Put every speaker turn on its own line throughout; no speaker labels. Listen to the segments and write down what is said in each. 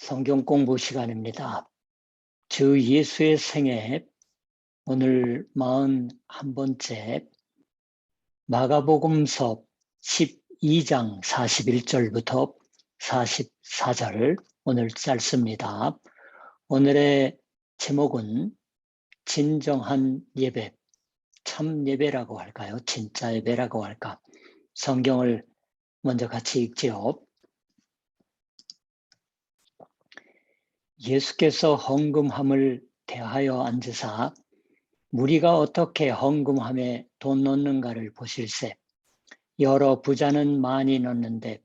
성경 공부 시간입니다. 주 예수의 생애 오늘 41번째 마가복음서 12장 41절부터 44절 오늘 짧습니다. 오늘의 제목은 진정한 예배, 참 예배라고 할까요? 진짜 예배라고 할까? 성경을 먼저 같이 읽지요. 예수께서 헌금함을 대하여 앉으사 무리가 어떻게 헌금함에 돈 넣는가를 보실세. 여러 부자는 많이 넣는데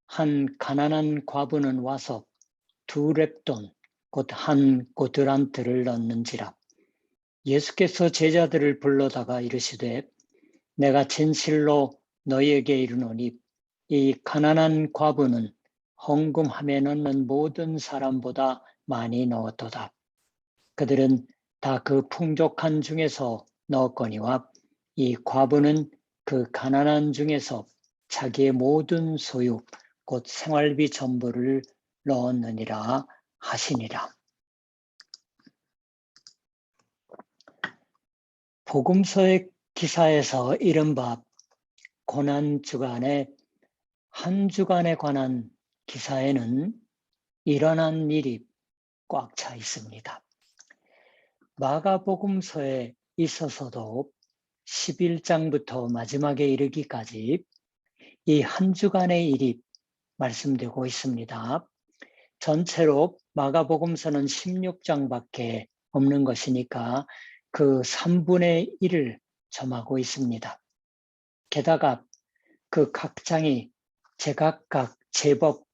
한 가난한 과부는 와서 2렙돈 곧 한 고드란트를 넣는지라. 예수께서 제자들을 불러다가 이르시되 내가 진실로 너희에게 이르노니 이 가난한 과부는 헌금함에 넣는 모든 사람보다 많이 넣었도다. 그들은 다 그 풍족한 중에서 넣었거니와 이 과부는 그 가난한 중에서 자기의 모든 소유 곧 생활비 전부를 넣었느니라 하시니라. 복음서의 기사에서 이른바 고난주간의 한 주간에 관한 기사에는 일어난 일이 꽉 차 있습니다. 마가복음서에 있어서도 11장부터 마지막에 이르기까지 이 한 주간의 일이 말씀되고 있습니다. 전체로 마가복음서는 16장밖에 없는 것이니까 그 3분의 1을 점하고 있습니다. 게다가 그 각 장이 제각각 제법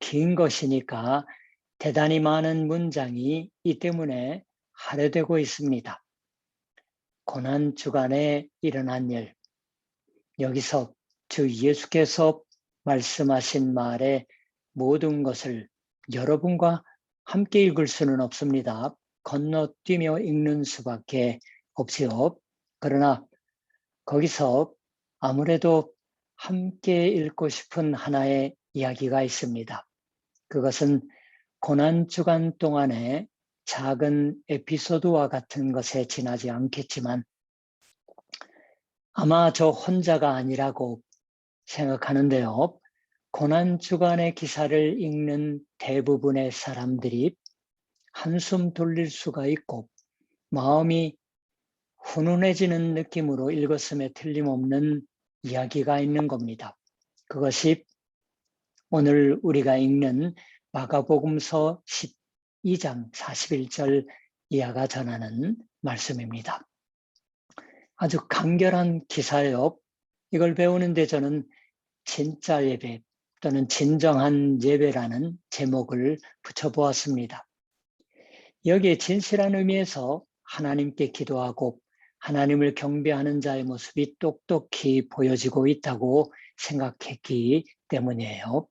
긴 것이니까 대단히 많은 문장이 이 때문에 할애되고 있습니다. 고난주간에 일어난 일, 여기서 주 예수께서 말씀하신 말의 모든 것을 여러분과 함께 읽을 수는 없습니다. 건너뛰며 읽는 수밖에 없지요. 그러나 거기서 아무래도 함께 읽고 싶은 하나의 이야기가 있습니다. 그것은 고난주간 동안에 작은 에피소드와 같은 것에 지나지 않겠지만 아마 저 혼자가 아니라고 생각하는데요. 고난주간의 기사를 읽는 대부분의 사람들이 한숨 돌릴 수가 있고 마음이 훈훈해지는 느낌으로 읽었음에 틀림없는 이야기가 있는 겁니다. 그것이 오늘 우리가 읽는 마가복음서 12장 41절 이하가 전하는 말씀입니다. 아주 간결한 기사요. 이걸 배우는데 저는 진짜 예배 또는 진정한 예배라는 제목을 붙여보았습니다. 여기에 진실한 의미에서 하나님께 기도하고 하나님을 경배하는 자의 모습이 똑똑히 보여지고 있다고 생각했기 때문이에요.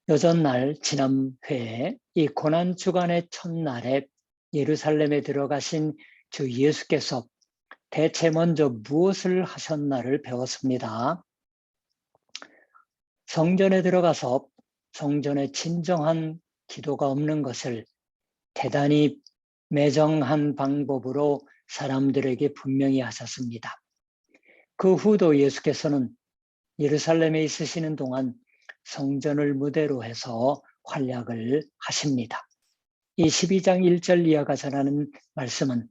여전날 지난 회에 이 고난주간의 첫날에 예루살렘에 들어가신 주 예수께서 대체 먼저 무엇을 하셨나를 배웠습니다. 성전에 들어가서 성전에 진정한 기도가 없는 것을 대단히 매정한 방법으로 사람들에게 분명히 하셨습니다. 그 후도 예수께서는 예루살렘에 있으시는 동안 성전을 무대로 해서 활약을 하십니다. 이 12장 1절 이하가 전하는 말씀은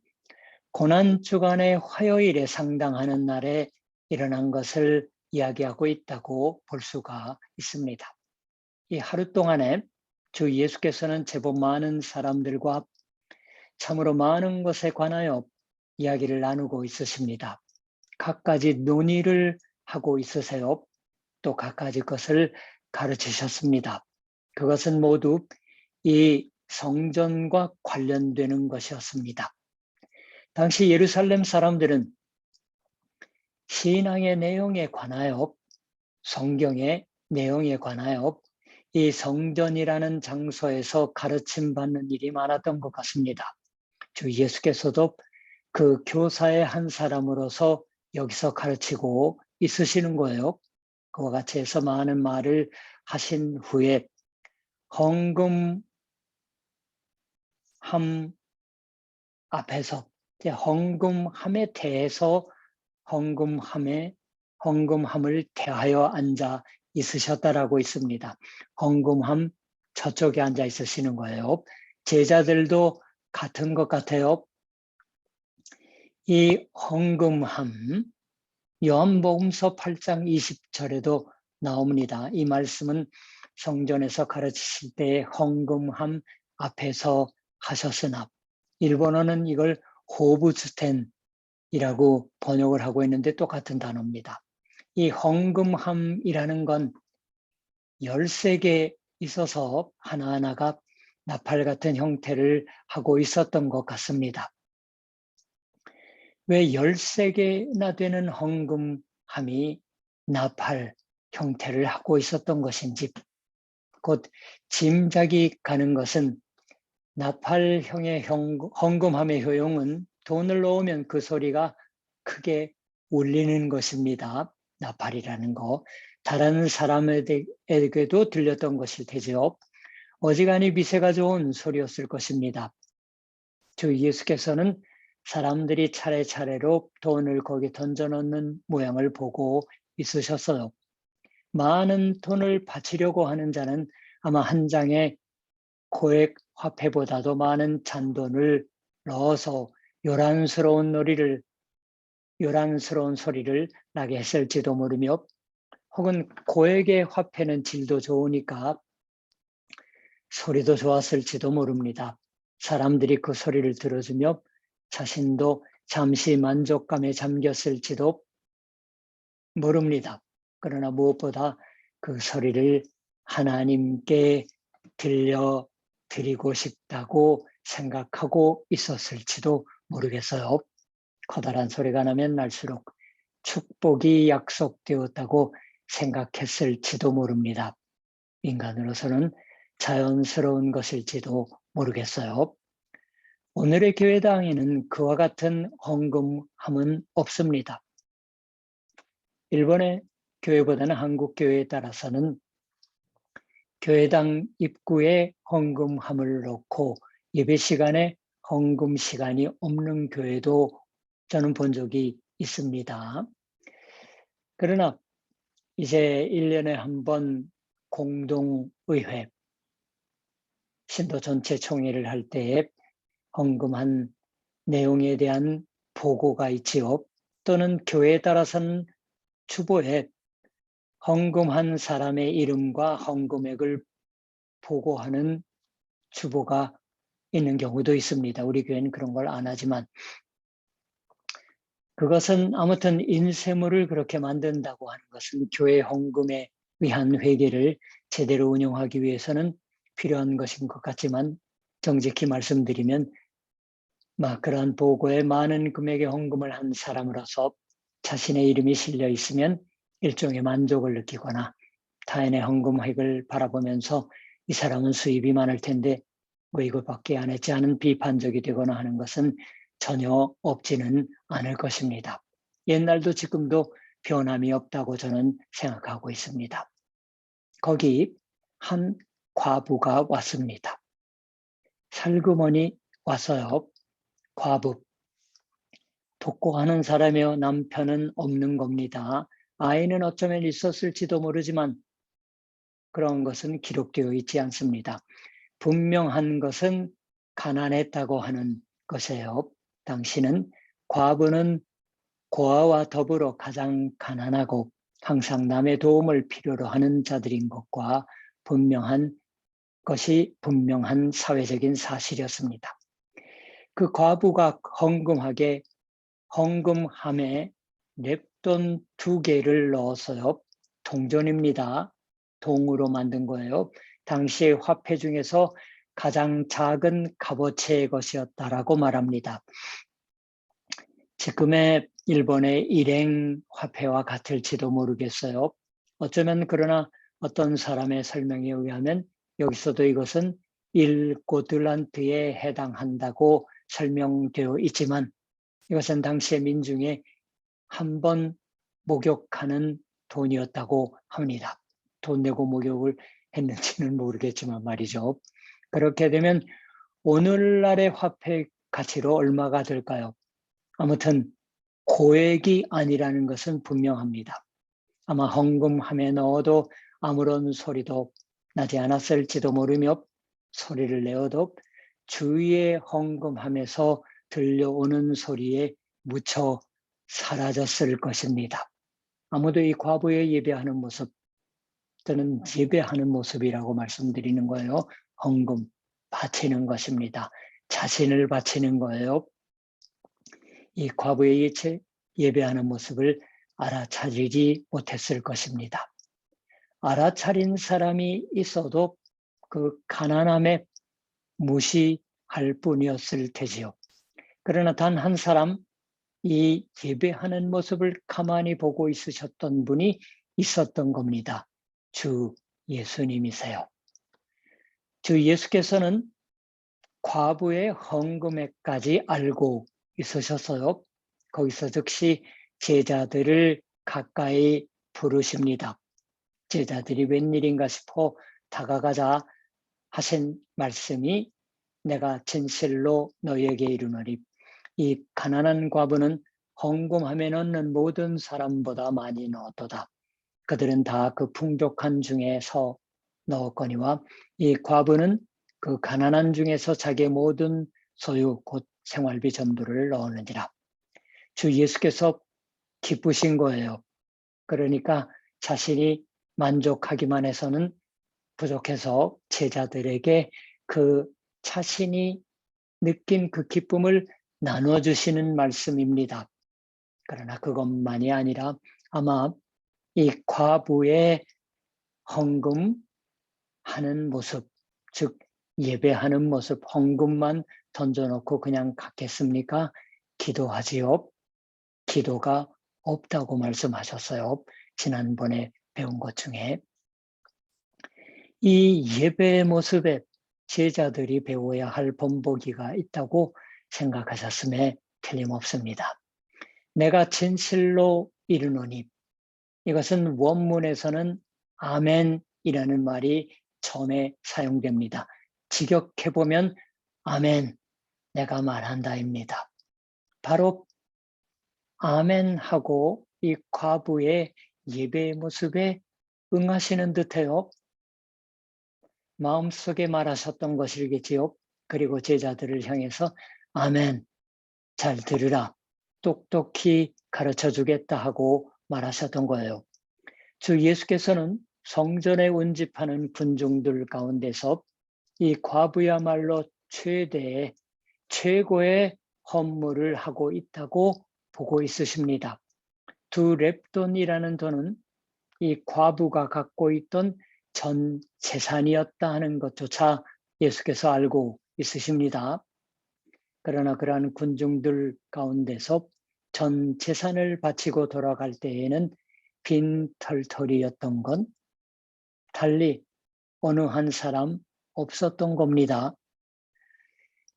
고난주간의 화요일에 상당하는 날에 일어난 것을 이야기하고 있다고 볼 수가 있습니다. 이 하루 동안에 주 예수께서는 제법 많은 사람들과 참으로 많은 것에 관하여 이야기를 나누고 있으십니다. 갖가지 논의를 하고 있으세요. 또 갖가지 것을 가르치셨습니다. 그것은 모두 이 성전과 관련되는 것이었습니다. 당시 예루살렘 사람들은 신앙의 내용에 관하여 성경의 내용에 관하여 이 성전이라는 장소에서 가르침 받는 일이 많았던 것 같습니다. 주 예수께서도 그 교사의 한 사람으로서 여기서 가르치고 있으시는 거예요. 그와 같이 해서 많은 말을 하신 후에 헌금 앞에서 헌금함에 대해서 헌금함을 대하여 앉아 있으셨다라고 있습니다. 헌금함 저쪽에 앉아 있으시는 거예요. 제자들도 같은 것 같아요. 이 헌금함, 요한복음서 8장 20절에도 나옵니다. 이 말씀은 성전에서 가르치실 때 헌금함 앞에서 하셨으나, 일본어는 이걸 호브스텐이라고 번역을 하고 있는데 똑같은 단어입니다. 이 헌금함이라는 건 13개 있어서 하나하나가 나팔 같은 형태를 하고 있었던 것 같습니다. 왜 13개나 되는 헌금함이 나팔 형태를 하고 있었던 것인지, 곧 짐작이 가는 것은 나팔형의 헌금함의 효용은 돈을 넣으면 그 소리가 크게 울리는 것입니다. 나팔이라는 거. 다른 사람에게도 들렸던 것일 테지요. 어지간히 미세가 좋은 소리였을 것입니다. 주 예수께서는 사람들이 차례차례로 돈을 거기 던져놓는 모양을 보고 있으셨어요. 많은 돈을 바치려고 하는 자는 아마 한 장의 고액 화폐보다도 많은 잔돈을 넣어서 요란스러운 소리를 나게 했을지도 모르며, 혹은 고액의 화폐는 질도 좋으니까 소리도 좋았을지도 모릅니다. 사람들이 그 소리를 들어주며 자신도 잠시 만족감에 잠겼을지도 모릅니다. 그러나 무엇보다 그 소리를 하나님께 들려드리고 싶다고 생각하고 있었을지도 모르겠어요. 커다란 소리가 나면 날수록 축복이 약속되었다고 생각했을지도 모릅니다. 인간으로서는 자연스러운 것일지도 모르겠어요. 오늘의 교회당에는 그와 같은 헌금함은 없습니다. 일본의 교회보다는 한국 교회에 따라서는 교회당 입구에 헌금함을 놓고 예배 시간에 헌금 시간이 없는 교회도 저는 본 적이 있습니다. 그러나 이제 1년에 한 번 공동의회, 신도 전체 총회를 할 때에 헌금한 내용에 대한 보고가 있지요. 또는 교회에 따라서는 주보에 헌금한 사람의 이름과 헌금액을 보고하는 주보가 있는 경우도 있습니다. 우리 교회는 그런 걸 안 하지만, 그것은 아무튼 인쇄물을 그렇게 만든다고 하는 것은 교회 헌금에 의한 회계를 제대로 운영하기 위해서는 필요한 것인 것 같지만, 정직히 말씀드리면 그러한 보고에 많은 금액의 헌금을 한 사람으로서 자신의 이름이 실려 있으면 일종의 만족을 느끼거나, 타인의 헌금액을 바라보면서 이 사람은 수입이 많을 텐데 왜 이것밖에 안 했지 하는 비판적이 되거나 하는 것은 전혀 없지는 않을 것입니다. 옛날도 지금도 변함이 없다고 저는 생각하고 있습니다. 거기 한 과부가 왔습니다. 살그머니 왔어요. 과부. 독고하는 사람이요, 남편은 없는 겁니다. 아이는 어쩌면 있었을지도 모르지만 그런 것은 기록되어 있지 않습니다. 분명한 것은 가난했다고 하는 것이에요. 당신은, 과부는 고아와 더불어 가장 가난하고 항상 남의 도움을 필요로 하는 자들인 것과 분명한 사회적인 사실이었습니다. 그 과부가 헌금함에 랩돈 2개를 넣었어요. 동전입니다. 동으로 만든 거예요. 당시의 화폐 중에서 가장 작은 값어치의 것이었다라고 말합니다. 지금의 일본의 일행 화폐와 같을지도 모르겠어요. 어쩌면, 그러나 어떤 사람의 설명에 의하면 여기서도 이것은 1고들란트에 해당한다고 설명되어 있지만, 이것은 당시의 민중의 한 번 목욕하는 돈이었다고 합니다. 돈 내고 목욕을 했는지는 모르겠지만 말이죠. 그렇게 되면 오늘날의 화폐 가치로 얼마가 될까요? 아무튼 고액이 아니라는 것은 분명합니다. 아마 헌금함에 넣어도 아무런 소리도 나지 않았을지도 모르며 소리를 내어도 주위의 헌금함에서 들려오는 소리에 묻혀 사라졌을 것입니다. 아무도 이 과부의 예배하는 모습, 또는 예배하는 모습이라고 말씀드리는 거예요. 헌금 바치는 것입니다. 자신을 바치는 거예요. 이 과부의 예배하는 모습을 알아차리지 못했을 것입니다. 알아차린 사람이 있어도 그 가난함에 무시할 뿐이었을 테지요. 그러나 단 한 사람, 이 예배하는 모습을 가만히 보고 있으셨던 분이 있었던 겁니다. 주 예수님이세요. 주 예수께서는 과부의 헌금액까지 알고 있으셨어요. 거기서 즉시 제자들을 가까이 부르십니다. 제자들이 웬일인가 싶어 다가가자 하신 말씀이 내가 진실로 너희에게 이르노니 이 가난한 과부는 헌금함에 넣는 모든 사람보다 많이 넣었도다. 그들은 다 그 풍족한 중에서 넣었거니와 이 과부는 그 가난한 중에서 자기의 모든 소유 곧 생활비 전부를 넣었느니라. 주 예수께서 기쁘신 거예요. 그러니까 자신이 만족하기만 해서는 부족해서 제자들에게 그 자신이 느낀 그 기쁨을 나눠주시는 말씀입니다. 그러나 그것만이 아니라 아마 이 과부의 헌금하는 모습, 즉 예배하는 모습, 헌금만 던져놓고 그냥 갔겠습니까? 기도하지요. 기도가 없다고 말씀하셨어요. 지난번에 배운 것 중에. 이 예배의 모습에 제자들이 배워야 할 본보기가 있다고 생각하셨음에 틀림없습니다. 내가 진실로 이르노니, 이것은 원문에서는 아멘이라는 말이 처음에 사용됩니다. 직역해보면 아멘, 내가 말한다입니다. 바로 아멘하고 이 과부의 예배의 모습에 응하시는 듯해요. 마음속에 말하셨던 것이겠지요. 그리고 제자들을 향해서 아멘, 잘 들으라, 똑똑히 가르쳐 주겠다 하고 말하셨던 거예요. 주 예수께서는 성전에 운집하는 군중들 가운데서 이 과부야말로 최고의 헌물을 하고 있다고 보고 있으십니다. 2렙돈이라는 돈은 이 과부가 갖고 있던 전 재산이었다 하는 것조차 예수께서 알고 있으십니다. 그러나 그러한 군중들 가운데서 전 재산을 바치고 돌아갈 때에는 빈털터리였던 건 달리 어느 한 사람 없었던 겁니다.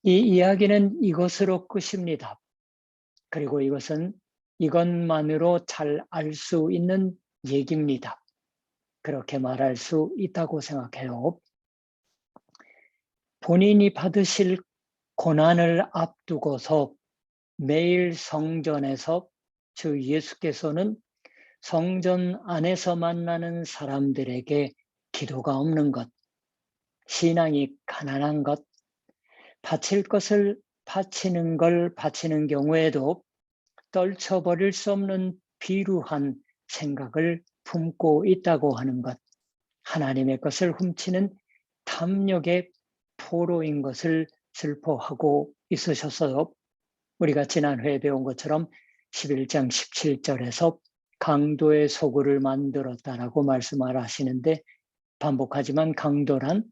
이 이야기는 이것으로 끝입니다. 그리고 이것은 이것만으로 잘 알 수 있는 얘기입니다. 그렇게 말할 수 있다고 생각해요. 본인이 받으실 고난을 앞두고서 매일 성전에서 주 예수께서는 성전 안에서 만나는 사람들에게 기도가 없는 것, 신앙이 가난한 것, 바칠 것을 바치는 걸 바치는 경우에도 떨쳐버릴 수 없는 비루한 생각을 품고 있다고 하는 것, 하나님의 것을 훔치는 탐욕의 포로인 것을 슬퍼하고 있으셨어요. 우리가 지난 회에 배운 것처럼 11장 17절에서 강도의 소굴을 만들었다라고 말씀을 하시는데, 반복하지만 강도란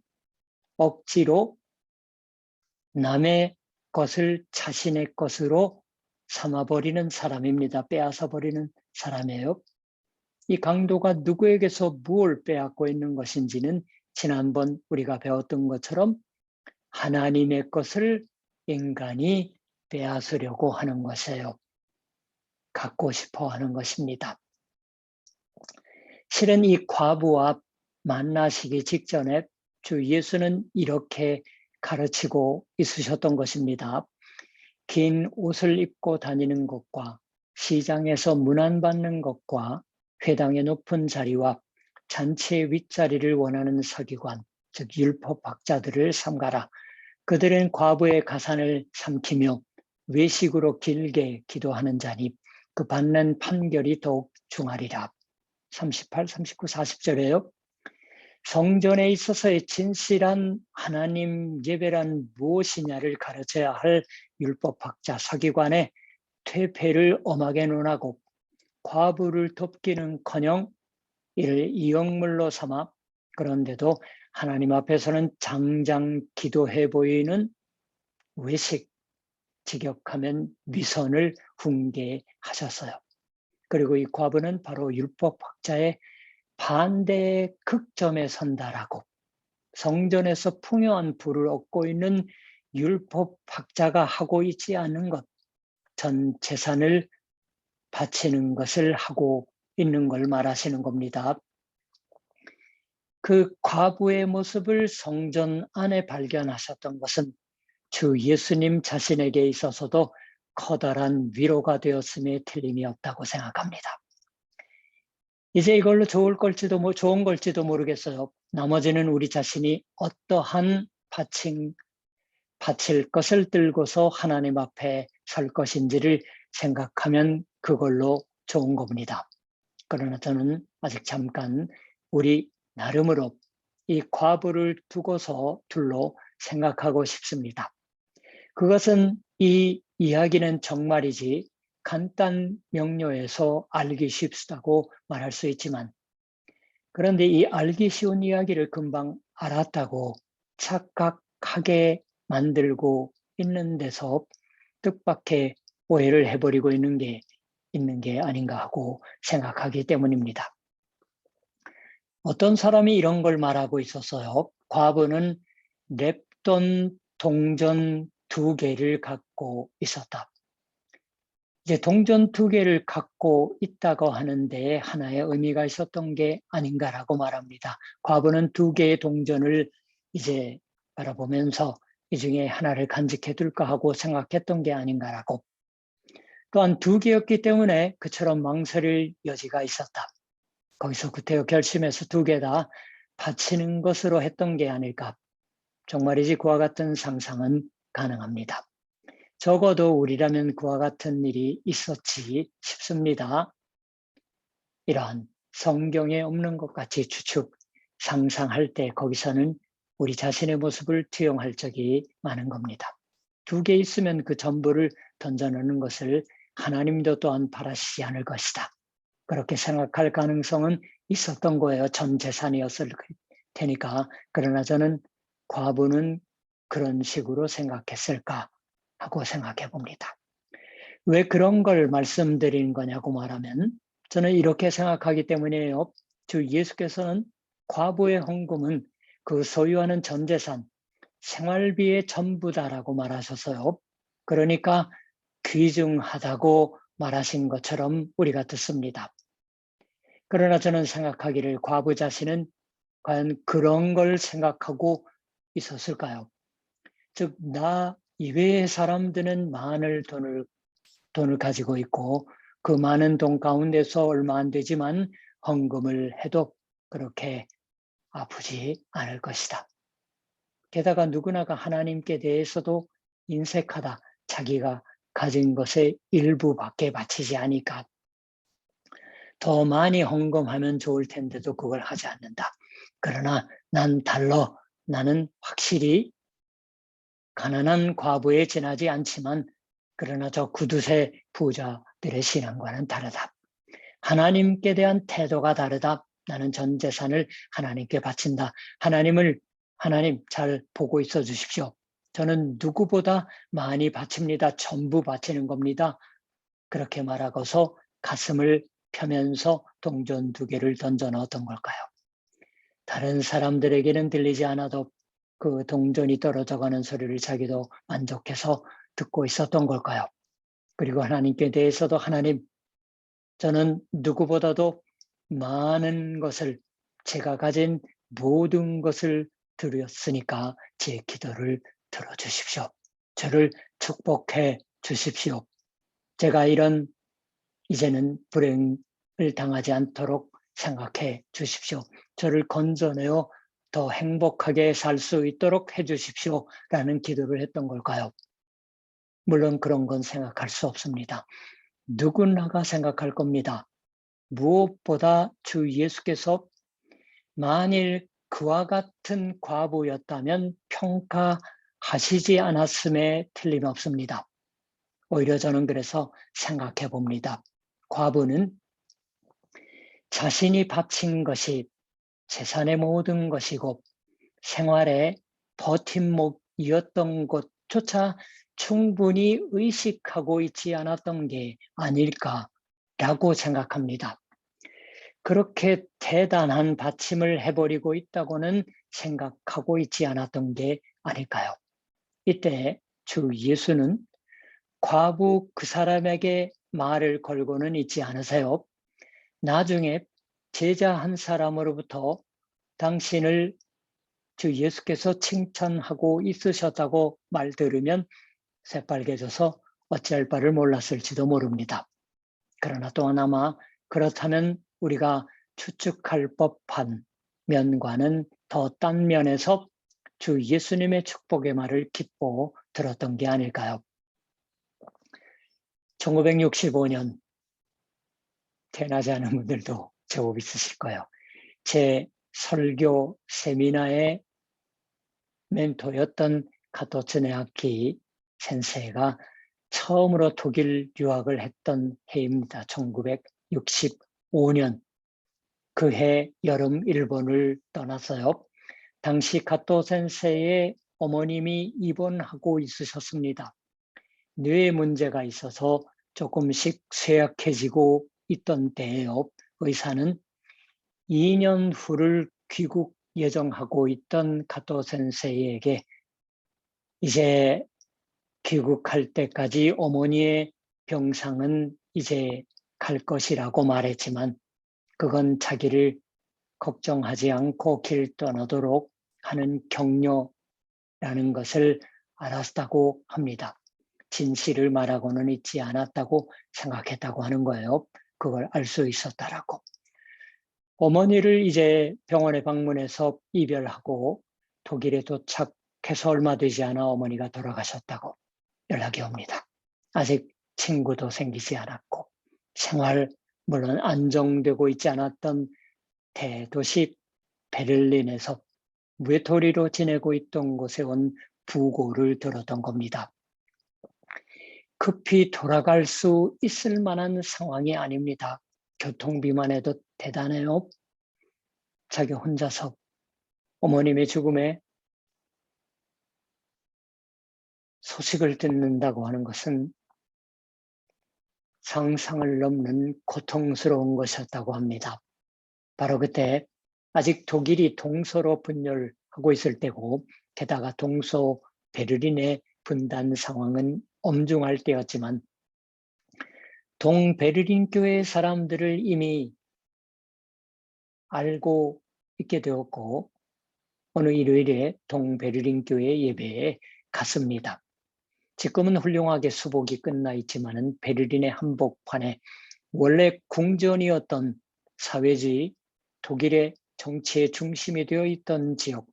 억지로 남의 것을 자신의 것으로 삼아버리는 사람입니다. 빼앗아버리는 사람이에요. 이 강도가 누구에게서 무엇을 빼앗고 있는 것인지는 지난번 우리가 배웠던 것처럼 하나님의 것을 인간이 빼앗으려고 하는 것이에요. 갖고 싶어 하는 것입니다. 실은 이 과부와 만나시기 직전에 주 예수는 이렇게 가르치고 있으셨던 것입니다. 긴 옷을 입고 다니는 것과 시장에서 문안받는 것과 회당의 높은 자리와 잔치의 윗자리를 원하는 서기관, 즉 율법학자들을 삼가라. 그들은 과부의 가산을 삼키며 외식으로 길게 기도하는 자니 그 받는 판결이 더욱 중하리라. 38, 39, 40절에요. 성전에 있어서의 진실한 하나님 예배란 무엇이냐를 가르쳐야 할 율법학자 서기관의 퇴폐를 엄하게 논하고 과부를 돕기는커녕 이를 이역물로 삼아 그런데도 하나님 앞에서는 장장 기도해 보이는 외식, 직역하면 위선을 훈계하셨어요. 그리고 이 과부는 바로 율법학자의 반대의 극점에 선다라고 성전에서 풍요한 부를 얻고 있는 율법학자가 하고 있지 않은 것, 전 재산을 바치는 것을 하고 있는 걸 말하시는 겁니다. 그 과부의 모습을 성전 안에 발견하셨던 것은 주 예수님 자신에게 있어서도 커다란 위로가 되었음에 틀림이 없다고 생각합니다. 이제 이걸로 좋은 걸지도 모르겠어요. 나머지는 우리 자신이 어떠한 바칠 것을 들고서 하나님 앞에 설 것인지를 생각하면 그걸로 좋은 겁니다. 그러나 저는 아직 잠깐 우리 나름으로 이 과부를 둘로 생각하고 싶습니다. 그것은 이 이야기는 정말이지 간단 명료해서 알기 쉽다고 말할 수 있지만 그런데 이 알기 쉬운 이야기를 금방 알았다고 착각하게 만들고 있는 데서 뜻밖의 오해를 해버리고 있는 게 아닌가 하고 생각하기 때문입니다. 어떤 사람이 이런 걸 말하고 있었어요. 과부는 랩돈 동전 2개를 갖고 있었다. 이제 동전 2개를 갖고 있다고 하는데 하나의 의미가 있었던 게 아닌가라고 말합니다. 과부는 2개의 동전을 이제 바라보면서 이 중에 하나를 간직해 둘까 하고 생각했던 게 아닌가라고. 또한 2개였기 때문에 그처럼 망설일 여지가 있었다. 거기서 구태여 결심해서 2개 다 바치는 것으로 했던 게 아닐까. 정말이지 그와 같은 상상은 가능합니다. 적어도 우리라면 그와 같은 일이 있었지 싶습니다. 이러한 성경에 없는 것 같이 상상할 때 거기서는 우리 자신의 모습을 투영할 적이 많은 겁니다. 2개 있으면 그 전부를 던져놓는 것을 하나님도 또한 바라시지 않을 것이다. 그렇게 생각할 가능성은 있었던 거예요. 전 재산이었을 테니까. 그러나 저는 과부는 그런 식으로 생각했을까 하고 생각해 봅니다. 왜 그런 걸 말씀드리는 거냐고 말하면 저는 이렇게 생각하기 때문이에요. 주 예수께서는 과부의 헌금은 그 소유하는 전 재산, 생활비의 전부다라고 말하셔서요. 그러니까 귀중하다고 말하신 것처럼 우리가 듣습니다. 그러나 저는 생각하기를 과부 자신은 과연 그런 걸 생각하고 있었을까요? 즉, 나 이외의 사람들은 많은 돈을 가지고 있고 그 많은 돈 가운데서 얼마 안 되지만 헌금을 해도 그렇게 아프지 않을 것이다. 게다가 누구나가 하나님께 대해서도 인색하다. 자기가 가진 것의 일부밖에 바치지 않으니까 더 많이 헌금하면 좋을 텐데도 그걸 하지 않는다. 그러나 난 달러. 나는 확실히 가난한 과부에 지나지 않지만 그러나 저 구두쇠 부자들의 신앙과는 다르다. 하나님께 대한 태도가 다르다. 나는 전 재산을 하나님께 바친다. 하나님 잘 보고 있어 주십시오. 저는 누구보다 많이 바칩니다. 전부 바치는 겁니다. 그렇게 말하고서 가슴을 펴면서 동전 2개를 던져 넣었던 걸까요? 다른 사람들에게는 들리지 않아도 그 동전이 떨어져가는 소리를 자기도 만족해서 듣고 있었던 걸까요? 그리고 하나님께 대해서도 하나님, 저는 누구보다도 많은 것을 제가 가진 모든 것을 드렸으니까 제 기도를 들어주십시오. 저를 축복해 주십시오. 제가 이런 이제는 불행을 당하지 않도록 생각해 주십시오. 저를 건져내어 더 행복하게 살 수 있도록 해 주십시오. 라는 기도를 했던 걸까요? 물론 그런 건 생각할 수 없습니다. 누구나가 생각할 겁니다. 무엇보다 주 예수께서 만일 그와 같은 과부였다면 평가하시지 않았음에 틀림없습니다. 오히려 저는 그래서 생각해 봅니다. 과부는 자신이 바친 것이 재산의 모든 것이고 생활의 버팀목이었던 것조차 충분히 의식하고 있지 않았던 게 아닐까라고 생각합니다. 그렇게 대단한 바침을 해버리고 있다고는 생각하고 있지 않았던 게 아닐까요? 이때 주 예수는 과부 그 사람에게 말을 걸고는 있지 않으세요. 나중에 제자 한 사람으로부터 당신을 주 예수께서 칭찬하고 있으셨다고 말 들으면 새빨개져서 어찌할 바를 몰랐을지도 모릅니다. 그러나 또한 아마 그렇다면 우리가 추측할 법한 면과는 더 딴 면에서 주 예수님의 축복의 말을 기뻐 들었던 게 아닐까요? 1965년 태어나지 않은 분들도 제법 있으실 거예요. 제 설교 세미나의 멘토였던 카토츠네아키 센세이가 처음으로 독일 유학을 했던 해입니다. 1965년 그해 여름 일본을 떠났어요. 당시 카토 센세이의 어머님이 입원하고 있으셨습니다. 뇌 문제가 있어서 조금씩 쇠약해지고 있던 때에요. 의사는 2년 후를 귀국 예정하고 있던 카토 센세이에게 이제 귀국할 때까지 어머니의 병상은 이제 갈 것이라고 말했지만 그건 자기를 걱정하지 않고 길 떠나도록 하는 격려라는 것을 알았다고 합니다. 진실을 말하고는 있지 않았다고 생각했다고 하는 거예요. 그걸 알 수 있었다라고. 어머니를 이제 병원에 방문해서 이별하고 독일에 도착해서 얼마 되지 않아 어머니가 돌아가셨다고 연락이 옵니다. 아직 친구도 생기지 않았고 생활 물론 안정되고 있지 않았던 대도시 베를린에서 외톨이로 지내고 있던 곳에 온 부고를 들었던 겁니다. 급히 돌아갈 수 있을 만한 상황이 아닙니다. 교통비만 해도 대단해요. 자기 혼자서 어머님의 죽음에 소식을 듣는다고 하는 것은 상상을 넘는 고통스러운 것이었다고 합니다. 바로 그때 아직 독일이 동서로 분열하고 있을 때고 게다가 동서 베를린의 분단 상황은 엄중할 때였지만 동베를린 교회 사람들을 이미 알고 있게 되었고 어느 일요일에 동베를린 교회 예배에 갔습니다. 지금은 훌륭하게 수복이 끝나 있지만은 베를린의 한복판에 원래 궁전이었던 사회주의 독일의 정치의 중심이 되어 있던 지역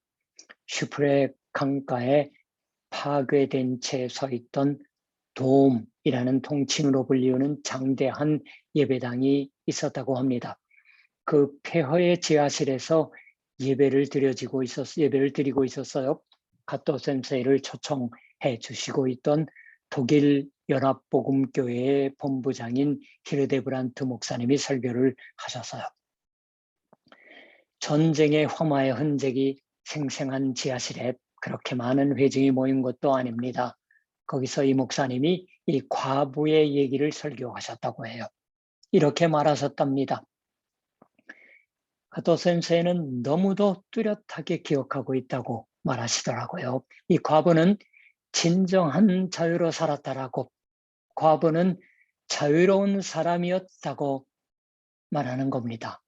슈프레 강가에 파괴된 채 서 있던 돔이라는 통칭으로 불리우는 장대한 예배당이 있었다고 합니다. 그 폐허의 지하실에서 예배를 드리고 있었어요. 카토 센세이를 초청해 주시고 있던 독일 연합복음교회의 본부장인 히르데브란트 목사님이 설교를 하셨어요. 전쟁의 화마의 흔적이 생생한 지하실에 그렇게 많은 회중이 모인 것도 아닙니다. 거기서 이 목사님이 이 과부의 얘기를 설교하셨다고 해요. 이렇게 말하셨답니다. 카토 센세이는 너무도 뚜렷하게 기억하고 있다고 말하시더라고요. 이 과부는 진정한 자유로 살았다라고, 과부는 자유로운 사람이었다고 말하는 겁니다.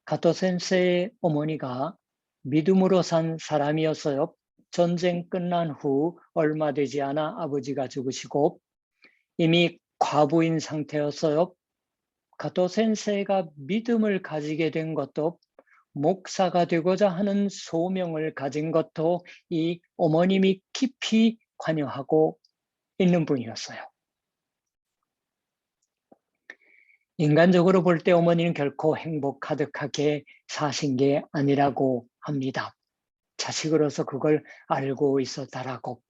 카토 센세이의 어머니가 믿음으로 산 사람이었어요. 전쟁 끝난 후 얼마 되지 않아 아버지가 죽으시고 이미 과부인 상태였어요. 가토 센세이가 믿음을 가지게 된 것도 목사가 되고자 하는 소명을 가진 것도 이 어머님이 깊이 관여하고 있는 분이었어요. 인간적으로 볼 때 어머니는 결코 행복 가득하게 사신 게 아니라고 합니다. 자식으로서 그걸 알고 있었다라고.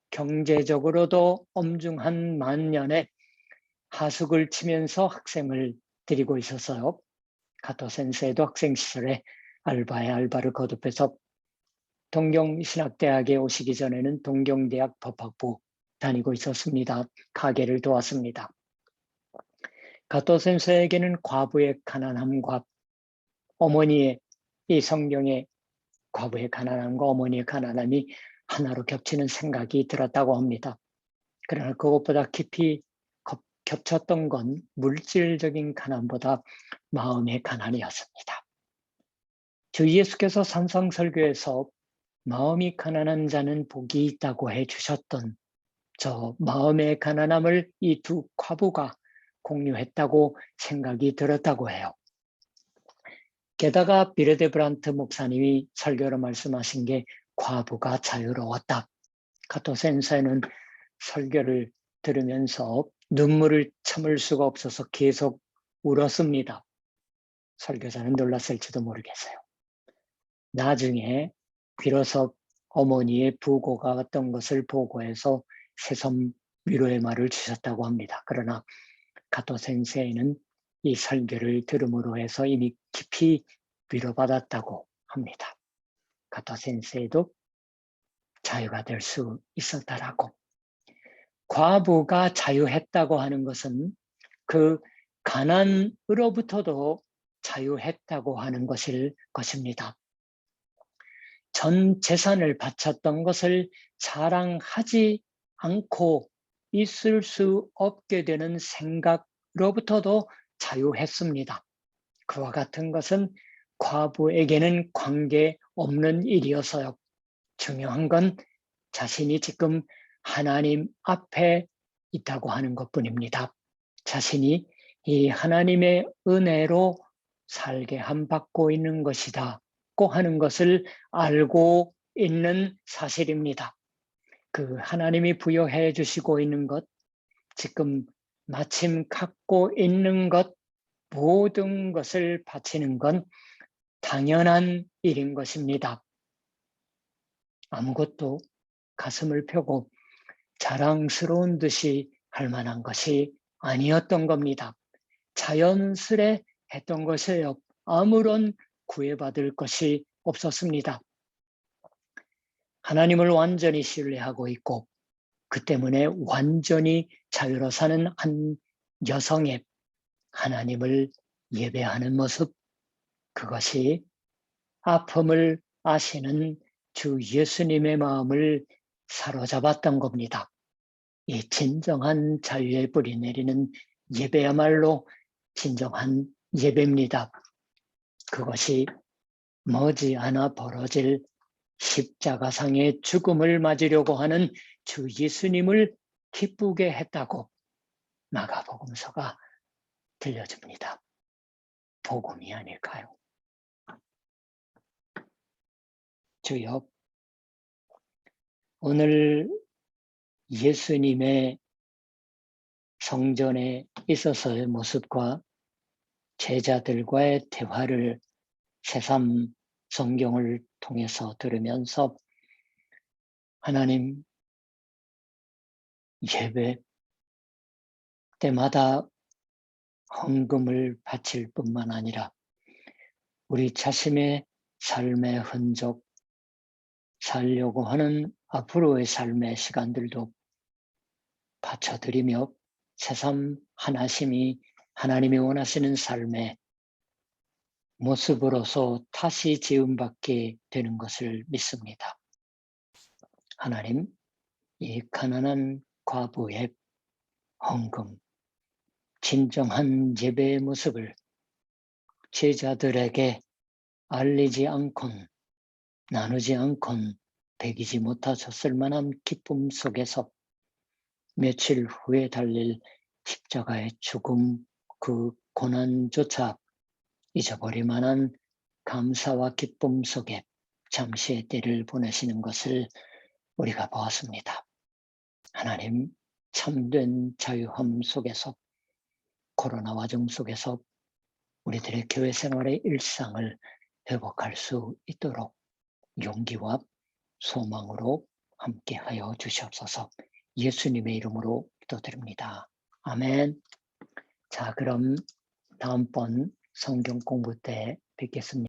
경제적으로도 엄중한 만년에 하숙을 치면서 학생을 드리고 있었어요. 가토 센세이도 학생 시절에 알바에 알바를 거듭해서 동경신학대학에 오시기 전에는 동경대학 법학부 다니고 있었습니다. 가게를 도왔습니다. 가토 센세에게는 과부의 가난함과 어머니의 이 성경의 과부의 가난함과 어머니의 가난함이 하나로 겹치는 생각이 들었다고 합니다. 그러나 그것보다 깊이 겹쳤던 건 물질적인 가난보다 마음의 가난이었습니다. 주 예수께서 산상설교에서 마음이 가난한 자는 복이 있다고 해주셨던 저 마음의 가난함을 이 두 과부가 공유했다고 생각이 들었다고 해요. 게다가 비레데 브란트 목사님이 설교로 말씀하신 게 과부가 자유로웠다. 가토 센세이는 설교를 들으면서 눈물을 참을 수가 없어서 계속 울었습니다. 설교자는 놀랐을지도 모르겠어요. 나중에 비로소 어머니의 부고가 어떤 것을 보고해서 새삼 위로의 말을 주셨다고 합니다. 그러나 가토 센세이는 이 설교를 들음으로 해서 이미 깊이 위로받았다고 합니다. 가토 센세이도 자유가 될 수 있었다라고. 과부가 자유했다고 하는 것은 그 가난으로부터도 자유했다고 하는 것일 것입니다. 전 재산을 바쳤던 것을 자랑하지 않고 있을 수 없게 되는 생각으로부터도 자유했습니다. 그와 같은 것은 과부에게는 관계없는 일이어서요. 중요한 건 자신이 지금 하나님 앞에 있다고 하는 것뿐입니다. 자신이 이 하나님의 은혜로 살게 함 받고 있는 것이다고 하는 것을 알고 있는 사실입니다. 그 하나님이 부여해 주시고 있는 것, 지금 마침 갖고 있는 것, 모든 것을 바치는 건 당연한 일인 것입니다. 아무것도 가슴을 펴고 자랑스러운 듯이 할 만한 것이 아니었던 겁니다. 자연스레 했던 것이에요. 아무런 구애받을 것이 없었습니다. 하나님을 완전히 신뢰하고 있고 그 때문에 완전히 자유로 사는 한 여성의 하나님을 예배하는 모습, 그것이 아픔을 아시는 주 예수님의 마음을 사로잡았던 겁니다. 이 진정한 자유의 뿌리 내리는 예배야말로 진정한 예배입니다. 그것이 머지않아 벌어질 십자가상의 죽음을 맞으려고 하는 주 예수님을 기쁘게 했다고 마가복음서가 들려줍니다. 복음이 아닐까요? 주여, 오늘 예수님의 성전에 있어서의 모습과 제자들과의 대화를 새삼 성경을 통해서 들으면서 하나님, 예배 때마다 헌금을 바칠 뿐만 아니라 우리 자신의 삶의 흔적, 살려고 하는 앞으로의 삶의 시간들도 바쳐드리며 새삼 하나님이 원하시는 삶의 모습으로서 다시 지음받게 되는 것을 믿습니다. 하나님, 이 가난한 과부의 헌금, 진정한 예배의 모습을 제자들에게 알리지 않곤, 나누지 않곤 배기지 못하셨을 만한 기쁨 속에서 며칠 후에 달릴 십자가의 죽음, 그 고난조차 잊어버릴 만한 감사와 기쁨 속에 잠시의 때를 보내시는 것을 우리가 보았습니다. 하나님 참된 자유함 속에서 코로나 와중 속에서 우리들의 교회 생활의 일상을 회복할 수 있도록 용기와 소망으로 함께하여 주시옵소서. 예수님의 이름으로 기도드립니다. 아멘. 자, 그럼 다음번 성경 공부 때 뵙겠습니다.